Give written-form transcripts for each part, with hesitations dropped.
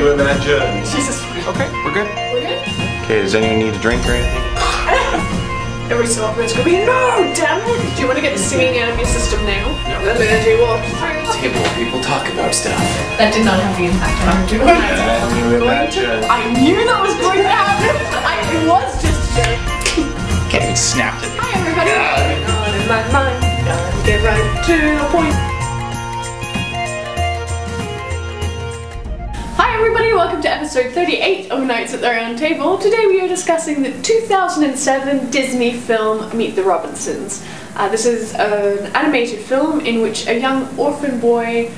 you imagine? Jesus. Okay, we're good. We're good? Okay, does anyone need a drink or anything? Every so often it's gonna be, no, damn it! Do you want to get the singing out of your system now? No. Then energy walks through. Table people talk about stuff. That did not have the impact I wanted to. Can you imagine? I knew that was going to happen! It was just a joke. Okay, we snapped it. Hi everybody! On in my mind, gotta get right to the point. Hi everybody, welcome to episode 38 of Nights at the Round Table. Today we are discussing the 2007 Disney film Meet the Robinsons. This is an animated film in which a young orphan boy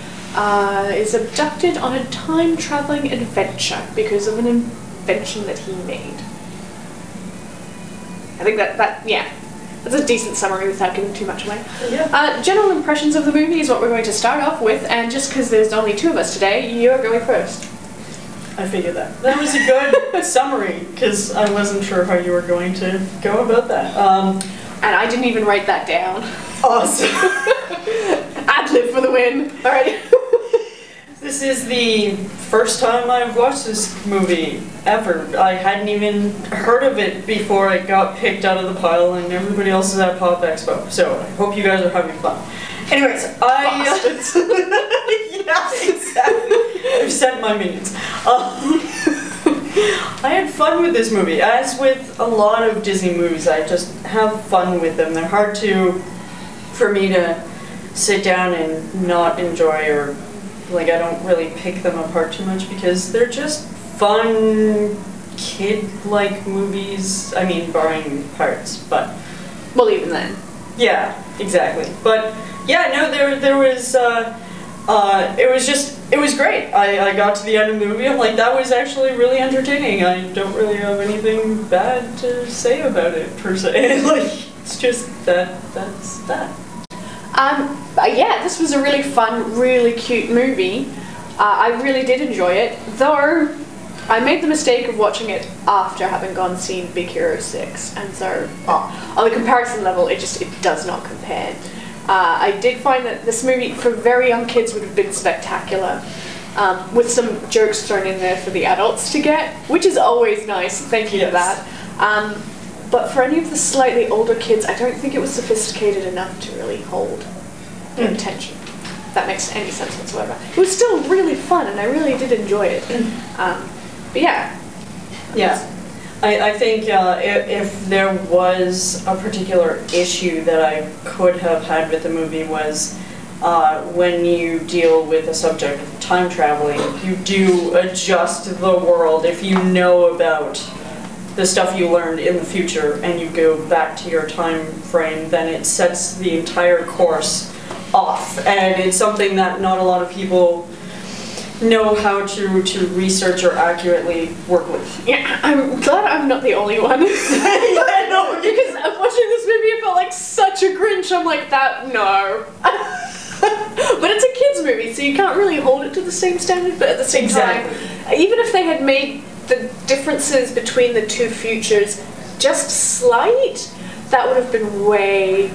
is abducted on a time-traveling adventure because of an invention that he made. I think that's a decent summary without giving too much away. Yeah. General impressions of the movie is what we're going to start off with, and just because there's only two of us today, you're going first. I figured that. That was a good summary, because I wasn't sure how you were going to go about that. And I didn't even write that down. Awesome. Ad-lib for the win. Alright. This is the first time I've watched this movie ever. I hadn't even heard of it before it got picked out of the pile and everybody else is at Pop Expo. So I hope you guys are having fun. Anyways, yeah, exactly. I've sent my minions. I had fun with this movie. As with a lot of Disney movies, I just have fun with them. They're hard for me to sit down and not enjoy, or like I don't really pick them apart too much because they're just fun, kid-like movies. I mean, barring Pirates, but well, even then. Yeah, exactly. But yeah, no, there was. It was great. I got to the end of the movie, I'm like, that was actually really entertaining. I don't really have anything bad to say about it, per se. Like, it's just that's that. Yeah, this was a really fun, really cute movie. I really did enjoy it, though I made the mistake of watching it after having gone seen Big Hero 6, and so on the comparison level, it does not compare. I did find that this movie for very young kids would have been spectacular, with some jokes thrown in there for the adults to get, which is always nice, thank you for that. But for any of the slightly older kids, I don't think it was sophisticated enough to really hold their attention, if that makes any sense whatsoever. It was still really fun, and I really did enjoy it. But yeah. Yeah. I think if there was a particular issue that I could have had with the movie was when you deal with the subject of time traveling, you do adjust the world. If you know about the stuff you learned in the future and you go back to your time frame, then it sets the entire course off. And it's something that not a lot of people know how to research or accurately work with. Yeah, I'm glad I'm not the only one. I know, because watching this movie, it felt like such a Grinch. I'm like, no. But it's a kid's movie, so you can't really hold it to the same standard, but at the same time, even if they had made the differences between the two futures just slight, that would have been way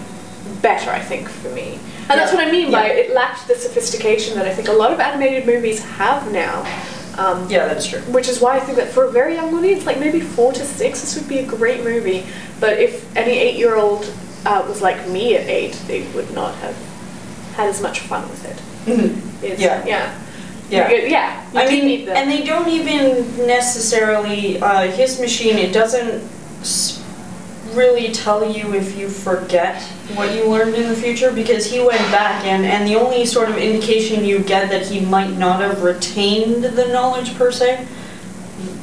better, I think, for me. And that's what I mean by it lacked the sophistication that I think a lot of animated movies have now. Yeah, that's true. Which is why I think that for a very young audience, like maybe 4 to 6, this would be a great movie. But if any 8-year-old was like me at 8, they would not have had as much fun with it. Mm-hmm. Yeah. I mean, and they don't even necessarily, his machine, it doesn't really tell you if you forget what you learned in the future, because he went back and the only sort of indication you get that he might not have retained the knowledge per se,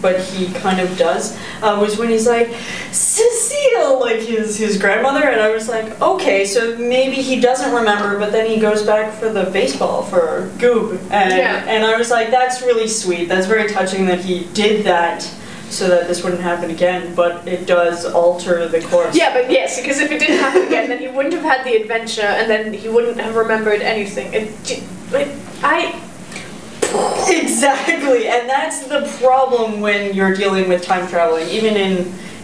but he kind of does, was when he's like, Cecile, like his grandmother, and I was like, okay, so maybe he doesn't remember, but then he goes back for the baseball for Goob, and I was like, that's really sweet, that's very touching that he did that so that this wouldn't happen again, but it does alter the course. Yeah, but yes, because if it didn't happen again, then he wouldn't have had the adventure, and then he wouldn't have remembered anything. Exactly, and that's the problem when you're dealing with time traveling. Even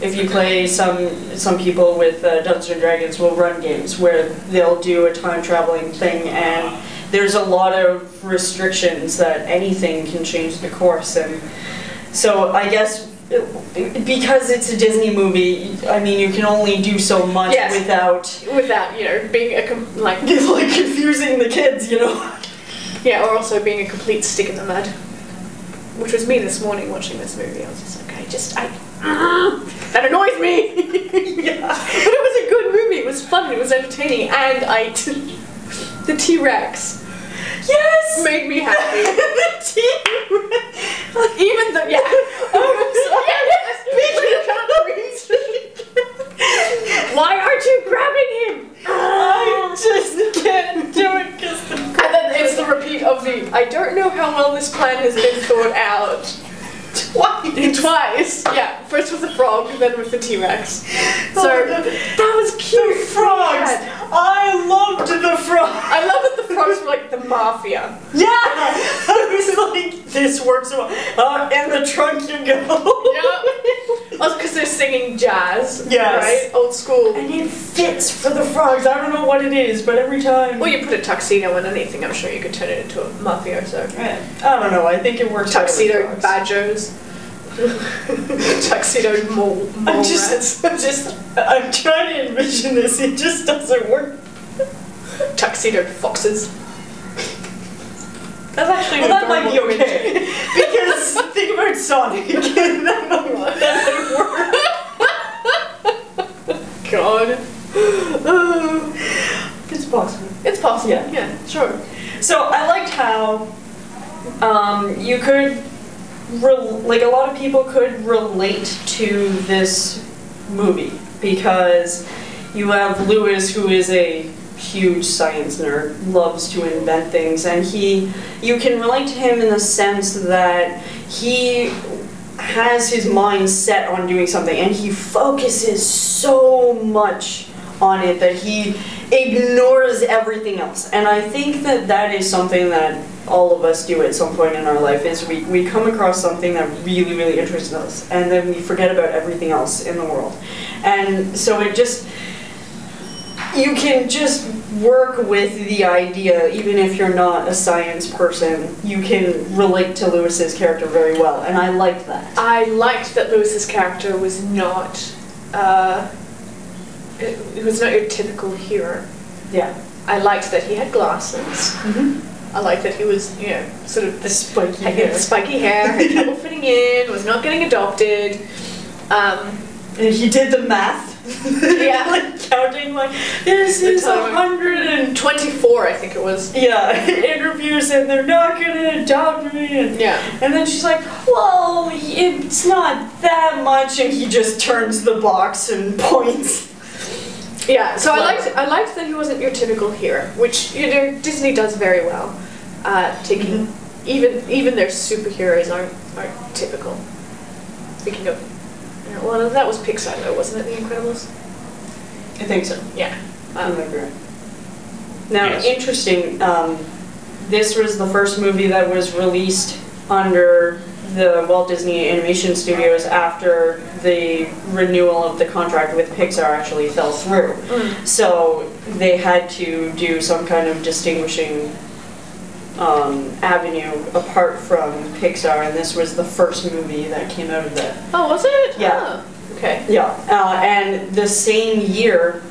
if you play some people with Dungeons and Dragons will run games where they'll do a time traveling thing and there's a lot of restrictions that anything can change the course, and so I guess because it's a Disney movie, I mean, you can only do so much without being like confusing the kids, Yeah, or also being a complete stick in the mud, which was me this morning watching this movie. I was just like, that annoys me. Yeah, but it was a good movie. It was fun. It was entertaining, and the T-Rex. Yes! Made me happy. The T-Rex. Even though, why aren't you grabbing him? I just can't do it because and then it's the repeat of the, I don't know how well this plan has been thought out. Twice. Yeah. First with the frog, then with the T-Rex. So that was cute. The frogs. I loved the frogs. I love that the frogs were like the mafia. Yeah. I was like, this works so well. In the trunk you go. Yeah. Also because they're singing jazz. Yes. Right. Old school. And it fits for the frogs. I don't know what it is, but every time. Well, you put a tuxedo in anything, I'm sure you could turn it into a mafia. So. I don't know. I think it works. Tuxedo badgers. Tuxedo mole I'm trying to envision this. It just doesn't work. Tuxedo foxes. That's actually that might be okay. Because think about Sonic. That would work. God. It's possible. It's possible. Yeah, sure. So I liked how you could. A lot of people could relate to this movie because you have Lewis, who is a huge science nerd, loves to invent things, and you can relate to him in the sense that he has his mind set on doing something and he focuses so much on it that he ignores everything else. And I think that is something that all of us do at some point in our life, is we come across something that really, really interests us, and then we forget about everything else in the world. And so you can just work with the idea, even if you're not a science person, you can relate to Lewis's character very well, and I liked that. I liked that Lewis's character was not, it was not your typical hero. Yeah. I liked that he had glasses. Mm-hmm. I liked that he was, sort of the spiky hair, had trouble fitting in, was not getting adopted. And he did the math. Yeah. Counting this is 124, I think it was. Yeah, interviews and they're not gonna adopt me. And then she's like, well, it's not that much, and he just turns the box and points. Yeah, so I liked that he wasn't your typical hero, which Disney does very well. Taking even their superheroes aren't typical. Speaking of, well, that was Pixar though, wasn't it? The Incredibles. I think so. Yeah. Now, interesting. This was the first movie that was released under the Walt Disney Animation Studios after the renewal of the contract with Pixar actually fell through. So they had to do some kind of distinguishing avenue apart from Pixar, and this was the first movie that came out of that. Oh, was it? Yeah. Oh, okay. Yeah, and the same year,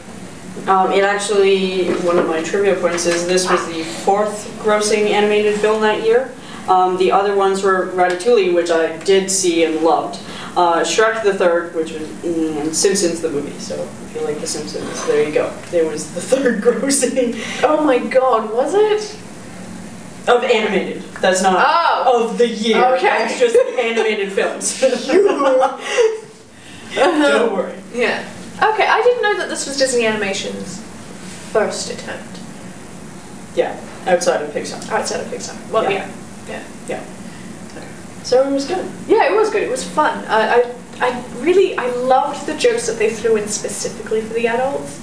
it actually, one of my trivia points is this was the 4th grossing animated film that year. The other ones were Ratatouille, which I did see and loved, Shrek the Third, which was, and Simpsons the movie, so if you like The Simpsons, there you go. It was the 3rd grossing. Oh my god, was it? Of animated. That's not of the year. Okay. That's just animated films. Don't worry. Yeah. Okay, I didn't know that this was Disney Animation's first attempt. Yeah, outside of Pixar. Outside of Pixar. Well, yeah. So it was good. Yeah, it was good. It was fun. I loved the jokes that they threw in specifically for the adults.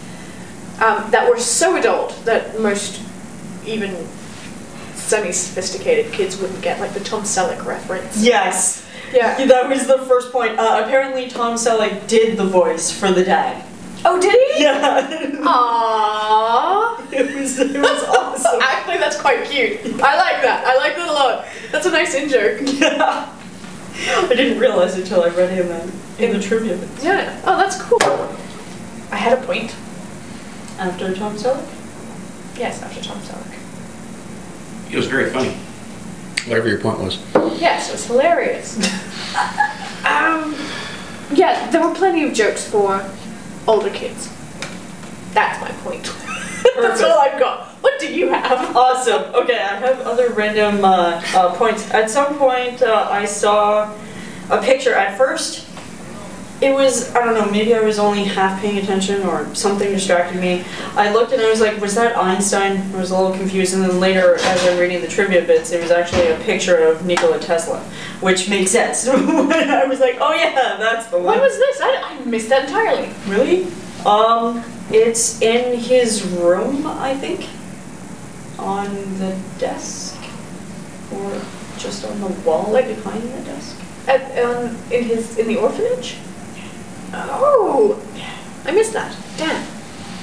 That were so adult that most even semi-sophisticated kids wouldn't get, like the Tom Selleck reference. Yes. Yeah. That was the first point. Apparently Tom Selleck did the voice for the dad. Oh, did he? Yeah. Aww. It was awesome. Actually, that's quite cute. I like that. I like that a lot. That's a nice in-joke. Yeah. I didn't realize it until I read him in the trivia bits. Yeah. Oh, that's cool. I had a point. After Tom Selleck? Yes, after Tom Selleck. It was very funny. Whatever your point was. Yes, it was hilarious. Yeah, there were plenty of jokes for older kids. That's my point. That's all I've got. What do you have? Awesome. Okay, I have other random points. At some point, I saw a picture. At first, it was, I don't know, maybe I was only half paying attention or something distracted me. I looked and I was like, was that Einstein? I was a little confused, and then later, as I'm reading the trivia bits, it was actually a picture of Nikola Tesla, which makes sense. I was like, oh yeah, that's the one. What was this? I missed that entirely. Really? It's in his room, I think. On the desk. Or just on the wall, like behind the desk. In the orphanage? Oh, I missed that. Damn.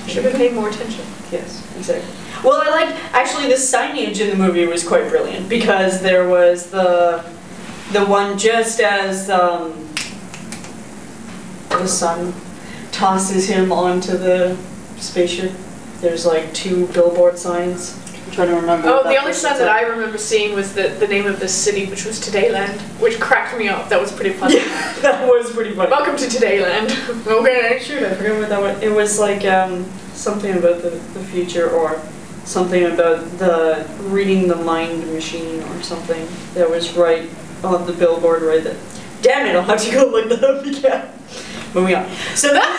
Should have paid more attention. Yes, exactly. Well, I liked, actually the signage in the movie was quite brilliant, because there was the one just as the sun tosses him onto the spaceship. There's like 2 billboard signs. I'm trying to remember. Oh, the only sign that I remember seeing was the name of the city, which was Todayland, which cracked me up. That was pretty funny. Yeah, that was pretty funny. Welcome to Todayland. Okay. Shoot, I forgot what that was. It was like something about the future, or something about the reading the mind machine or something that was right on the billboard right there. Damn it, I'll have to go look that up again. Moving on. So that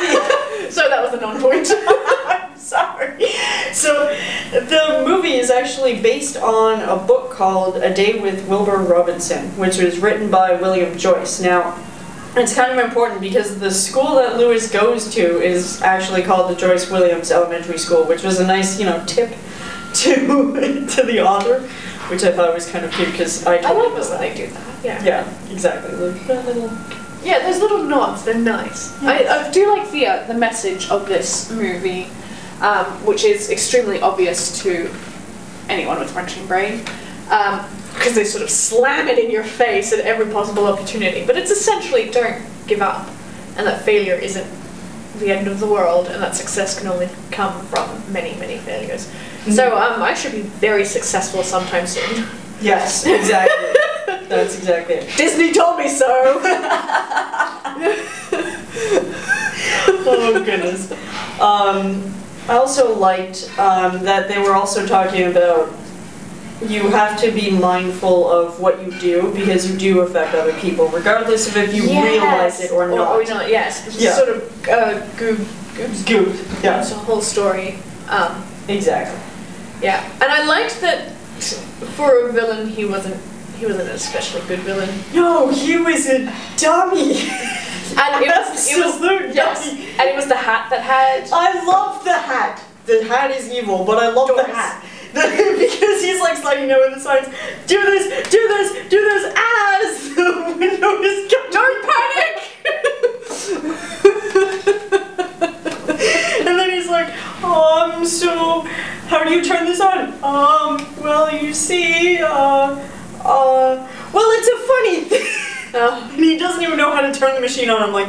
was a non-point. I'm sorry. So the movie is actually based on a book called A Day with Wilbur Robinson, which was written by William Joyce. Now, it's kind of important because the school that Lewis goes to is actually called the Joyce Williams Elementary School, which was a nice, tip to the author, which I thought was kind of cute because I love it when they do that. Yeah. Yeah, exactly. That little. Yeah, those little nods, they're nice. Yes. I do like the message of this movie, which is extremely obvious to anyone with functioning brain, because they sort of slam it in your face at every possible opportunity. But it's essentially don't give up, and that failure isn't the end of the world, and that success can only come from many, many failures. Mm-hmm. So I should be very successful sometime soon. Yes, exactly. That's exactly it. Disney told me so! Oh goodness. I also liked that they were also talking about you have to be mindful of what you do because you do affect other people, regardless of if you realize it or not. Or not, yes. This is sort of Goop. Yeah. It's a whole story. Exactly. Yeah. And I liked that for a villain he wasn't an especially good villain. No, he was a dummy. And it was yes. And it was the hat that had. I love the hat. The hat is evil, but I love the hat. Because he's like sliding down with the signs. Do this, do this, do this as the window is coming. Don't panic! And then he's like, so how do you turn this on? Well, you see, well, it's a funny thing. And he doesn't even know how to turn the machine on. I'm like,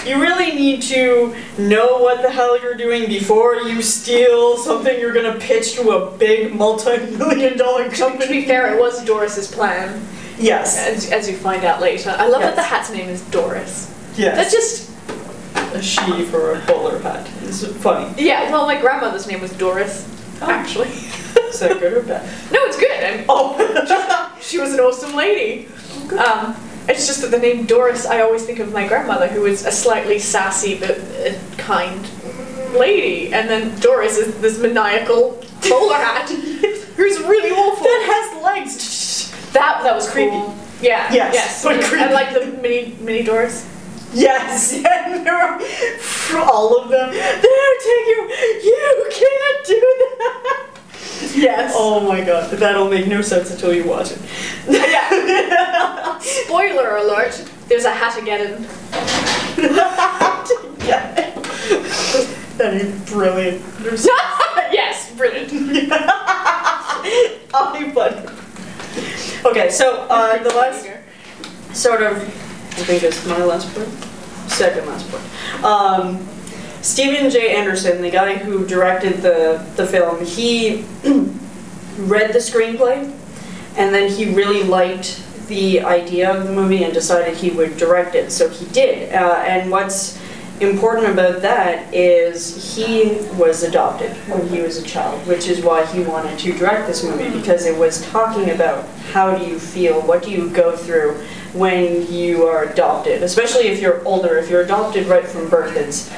you really need to know what the hell you're doing before you steal something you're gonna pitch to a big multi-million-dollar company. To be fair, it was Doris's plan. Yes. As you find out later. I love that the hat's name is Doris. Yes. That's just a she for a bowler hat. It's funny. Yeah, well, my grandmother's name was Doris, actually. Is that good or bad? No, it's good. She was an awesome lady. It's just that the name Doris, I always think of my grandmother, who was a slightly sassy but kind lady, and then Doris is this maniacal bowler hat who's really awful. That has legs. That was creepy. Cool. Yeah. Yes. But creepy. And like the mini Doris. Yes. And all of them. They're taking you can't do that. Yes. Oh my god, that'll make no sense until you watch it. Yeah. Spoiler alert, there's a Hatageddon. That is brilliant. Yes, brilliant. I'll but okay, so the last sort of, I think it's my last point, second last point. Stephen J. Anderson, the guy who directed the film, he read the screenplay, and then he really liked the idea of the movie and decided he would direct it, so he did. And what's important about that is he was adopted when he was a child, which is why he wanted to direct this movie, because it was talking about how do you feel, what do you go through when you are adopted, especially if you're older. If you're adopted right from birth, it's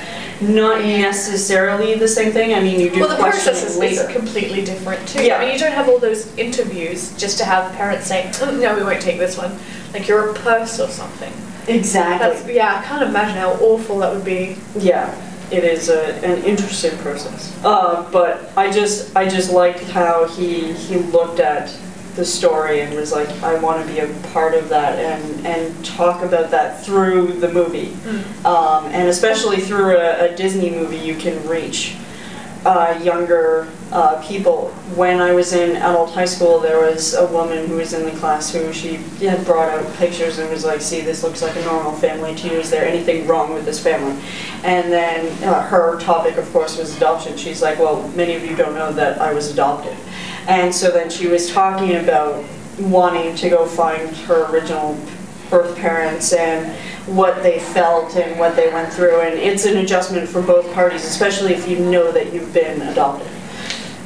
not necessarily the same thing. I mean, you do well, the question process it later. is completely different too. Yeah. I mean, you don't have all those interviews just to have parents saying, "Oh, no, we won't take this one." Like you're a purse or something. Exactly. Yeah, I can't imagine how awful that would be. Yeah, it is an interesting process. But I just liked how he looked at the story and was like, I want to be a part of that and talk about that through the movie. And especially through a Disney movie, you can reach younger people. When I was in adult high school, there was a woman who was in the class who she had brought out pictures and was like, see, this looks like a normal family to you. Is there anything wrong with this family? And then her topic, of course, was adoption. She's like, well, many of you don't know that I was adopted. And so then she was talking about wanting to go find her original birth parents and what they felt and what they went through, and it's an adjustment for both parties, especially if you know that you've been adopted.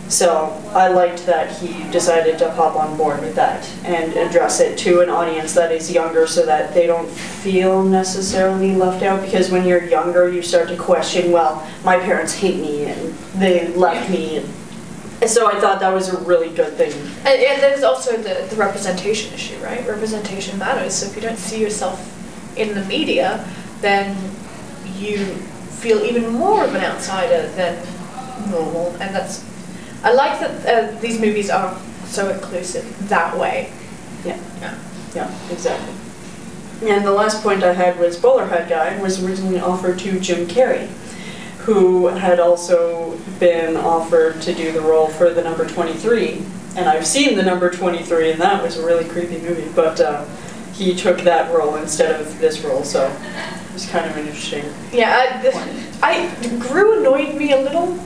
So I liked that he decided to hop on board with that and address it to an audience that is younger so that they don't feel necessarily left out, because when you're younger you start to question, well, my parents hate me and they left me. And so I thought that was a really good thing. And there's also the representation issue, right? Representation matters. So if you don't see yourself in the media, then you feel even more of an outsider than normal. And that's, I like that these movies are so inclusive that way. Yeah, exactly. And the last point I had was Bowler Hat Guy was originally offered to Jim Carrey, who had also been offered to do the role for the number 23. And I've seen the number 23, and that was a really creepy movie, but he took that role instead of this role, so it was kind of interesting. Yeah, Gru annoyed me a little,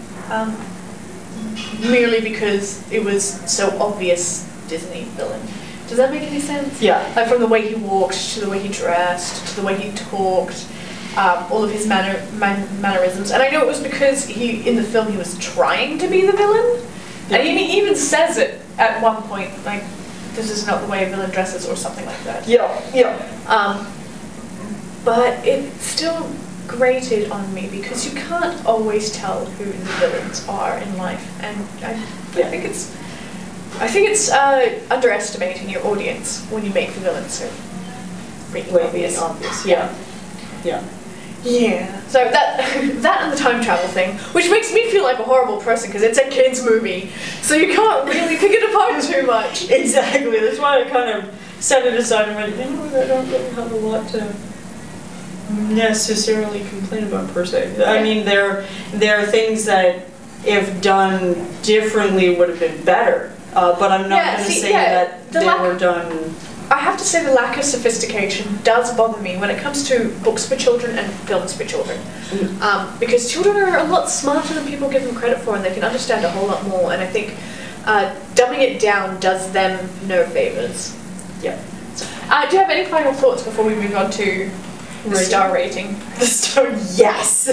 merely because it was so obvious Disney villain. Does that make any sense? Yeah. Like from the way he walked, to the way he dressed, to the way he talked, all of his mannerisms. And I know it was because in the film he was trying to be the villain, and he even says it at one point, like, this is not the way a villain dresses, or something like that. Yeah. But it still grated on me because you can't always tell who the villains are in life, and I think it's underestimating your audience when you make the villain so freaking obvious. Yeah. So that and the time travel thing, which makes me feel like a horrible person because it's a kids movie, so you can't really pick it apart too much. Exactly. That's why I kind of set it aside and went, you know what, I don't really have a lot to necessarily complain about per se. I mean, there are things that, if done differently, would have been better. But I'm not going to say that they were done. I have to say the lack of sophistication does bother me when it comes to books for children and films for children. Because children are a lot smarter than people give them credit for, and they can understand a whole lot more, and I think dumbing it down does them no favours. Yeah. Do you have any final thoughts before we move on to the star rating? The star, yes!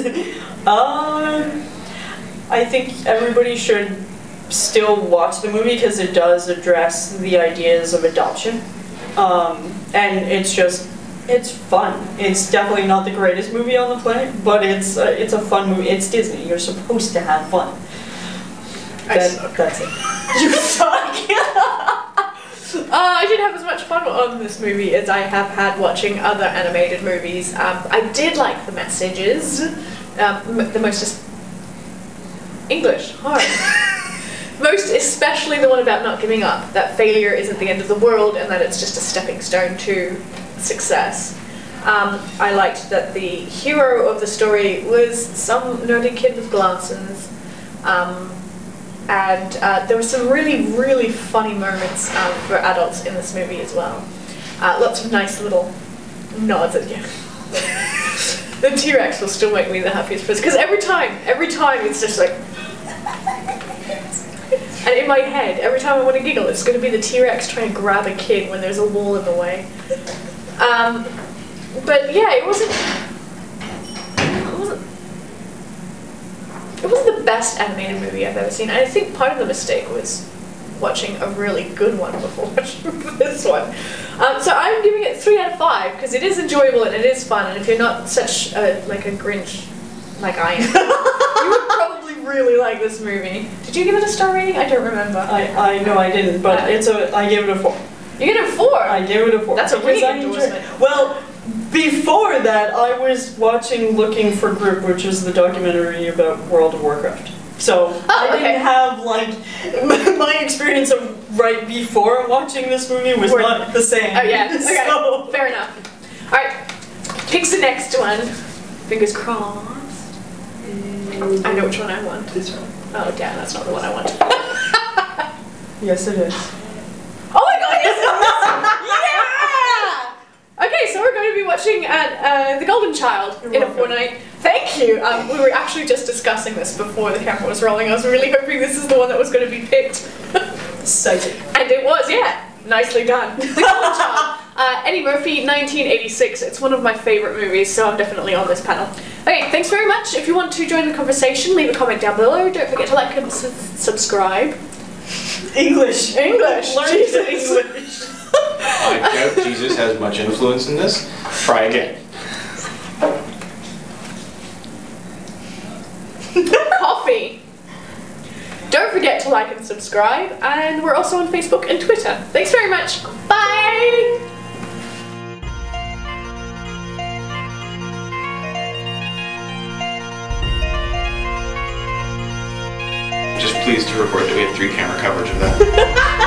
I think everybody should still watch the movie because it does address the ideas of adoption. And it's fun. It's definitely not the greatest movie on the planet, but it's a fun movie. It's Disney. You're supposed to have fun. That's it. You suck! I didn't have as much fun on this movie as I have had watching other animated movies. I did like the messages. The most English, hard. Most especially the one about not giving up, that failure isn't the end of the world and that it's just a stepping stone to success. I liked that the hero of the story was some nerdy kid with glasses. And there were some really, really funny moments for adults in this movie as well. Lots of nice little nods at you. The T-Rex will still make me the happiest person, because every time it's just like... And in my head, every time I want to giggle, it's going to be the T-Rex trying to grab a kid when there's a wall in the way. But yeah, it wasn't the best animated movie I've ever seen. And I think part of the mistake was watching a really good one before watching this one. So I'm giving it 3 out of 5 because it is enjoyable and it is fun. And if you're not such like a Grinch like I am, you would probably really like this movie. Did you give it a star rating? I don't remember. I know I didn't, but I gave it a 4. You gave it a 4? I gave it a 4. That's a really good endorsement. Well, before that, I was watching Looking for Group, which is the documentary about World of Warcraft. So I didn't have, like, my experience of right before watching this movie was not the same. Oh yeah, okay, So. fair enough. Alright, pick the next one. Fingers crossed. I know which one I want. This one. Oh damn, that's not the one I want. Yes, it is. Oh my god, yes! Yeah! Okay, so we're going to be watching The Golden Child in a fortnight. Thank you! We were actually just discussing this before the camera was rolling. I was really hoping this is the one that was going to be picked. Exciting. And it was, yeah. Nicely done. The Golden Child. Eddie Murphy, 1986. It's one of my favourite movies, so I'm definitely on this panel. Okay, thanks very much. If you want to join the conversation, leave a comment down below. Don't forget to like and subscribe. English. Learn Jesus. English. I doubt Jesus has much influence in this. Try again. Coffee. Don't forget to like and subscribe, and we're also on Facebook and Twitter. Thanks very much. Bye! Just pleased to report that we had 3 camera coverage of that.